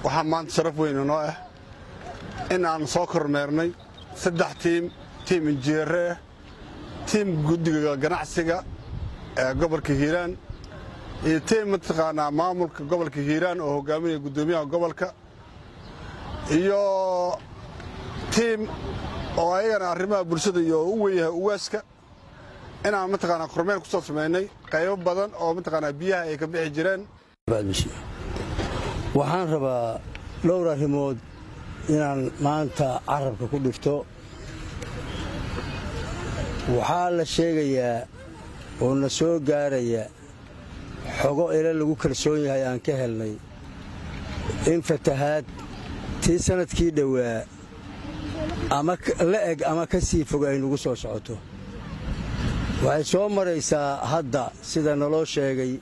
waxaa maanta sharaf weyn inoo ah in aan soo kormeernay 3 tiim injineere ah, tiim guddiga ganacsiga ee gobolka Hiiraan iyo tiim mataqaanaa maamulka gobolka Hiiraan oo hogaaminaya gudoomiyaha gobolka iyo tiim oo ayagana arrimaha bulshada iyo u weeyahay uwaaska inaan mataqaanaa kormeer ku soo sameynay qaybo badan oo mataqaanaa biyaha ay ka bixi jireen. waxaan rabaa dhowr arrimood inaan maanta carabka ku dhifto. waxaa la sheegayaa oo na soo gaaraya xogo ila lagu kalsoon yahay aan ka helnay in fatahaad tii sanadkii dhowaa ama la eg ama ka sii fog ay nagu soo socoto. waxay soo maraysaa hadda sida naloo sheegay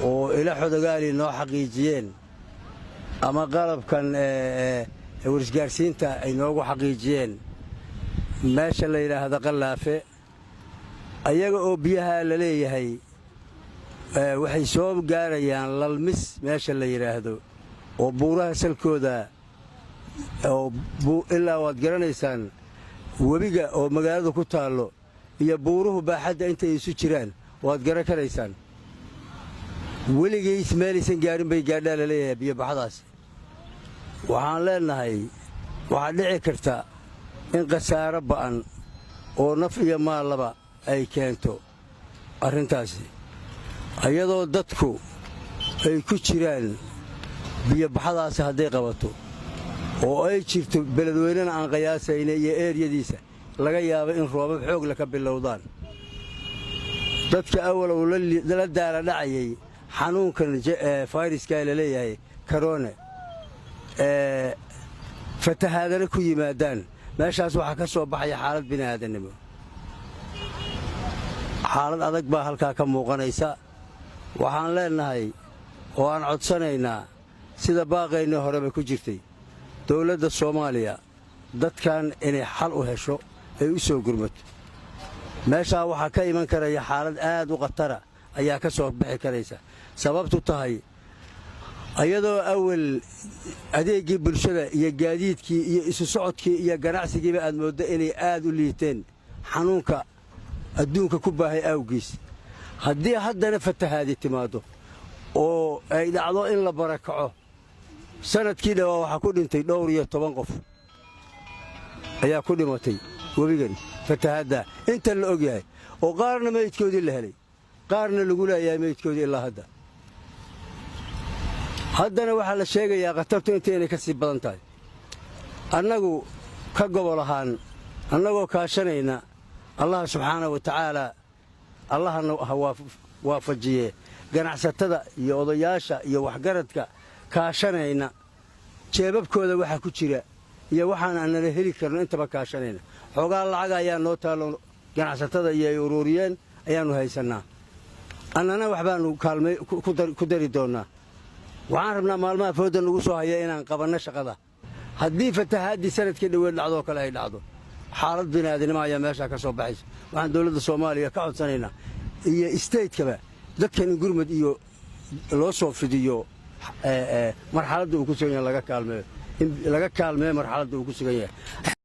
oo ila xodogaali noo xaqiijiyeen ama qalabkan warisgaarsiinta ay noogu xaqiijiyeen meesha la yidhaahdo Qallaafe ayaga oo biyaha la leeyahay waxay soo gaarayaan lalmis meesha la yidhaahdo oo buuraha salkooda oo ilaa waad garanaysaan webiga oo magaalada ku taallo iyo buuruhu baaxadda intay isu jiraan waad garan karaysaan. weligiis meelaysan gaarin bay gaadhaa la leeyahay biyo baxdaas. waxaan leenahay waxaa dhici karta in khasaaro ba'an oo naf iyo maallaba ay keento arrintaasi ayadoo dadku ay ku jiraan biyo baxdaasi hadday qabato oo ay jirto beledweynena aan qiyaasayna iyo eeryadiisa laga yaabo in roobab xoog la ka bilowdaan. dadka awal uu la daala dhacayay xanuunkan fayraska la leeyahay corona fatahaadana ku yimaadaan meeshaas waxaa ka soo baxaya xaalad bini'aadanimo. xaalad adag baa halkaa ka muuqanaysa. waxaan leenahay oo aan codsanaynaa sida baaqaynii horeba ku jirtay dawladda Soomaaliya dadkan inay xal u hesho ay u soo gurmato. meeshaa waxaa ka iman karaya xaalad aad u khatara ayaa ka soo bixi karaysa. sababtu tahay ayadoo awal adeegii bulshada iyo gaadiidkii iyo isu socodkii iyo ganacsigiiba aad mooddo inay aad u liiteen xanuunka adduunka ku baahay awgiis. haddii haddana fatahaadi timaado oo ay dhacdo in la barakaco sanadkii dhawaa waxaa ku dhintay dhowr iyo 10 qof ayaa ku dhimatay webigan fatahaadda inta la og yahay oo qaarna meydkoodii la helay qaarna lagu leeyahay meydkoodii ilaa haddana waxaa la sheegayaa khatartu intaynay ka sii badan tahay. annagu ka gobol ahaan annagoo kaashanayna allah subxaanahu wa tacaala allahna waafajiye ganacsatada iyo odayaasha iyo waxgaradka kaashanayna jeebabkooda waxa ku jira iyo waxaan aanana heli karno intaba kaashanayna. xoogaa lacag ayaa noo taalo ganacsatada iyo ay ururiyeen ayaannu haysannaa. annana waxbaannu kaalmay ku dari doonnaa. waxaan rabnaa maalmaha fooda nagu soo haya inaan qabanno shaqada. haddii fatahaaddii sanadkii dhoweed dhacdoo kale ay dhacdo xaalad bini'aadanimo ayaa meeshaa ka soo baxaysa. waxaan dawladda Soomaaliya ka codsanaynaa iyo isteedkaba dadkan in gurmad iyo loo soo fidiyo marxaladda uu ku sugan yahay laga kaalmeeyo marxaladda uu ku sugan yahay.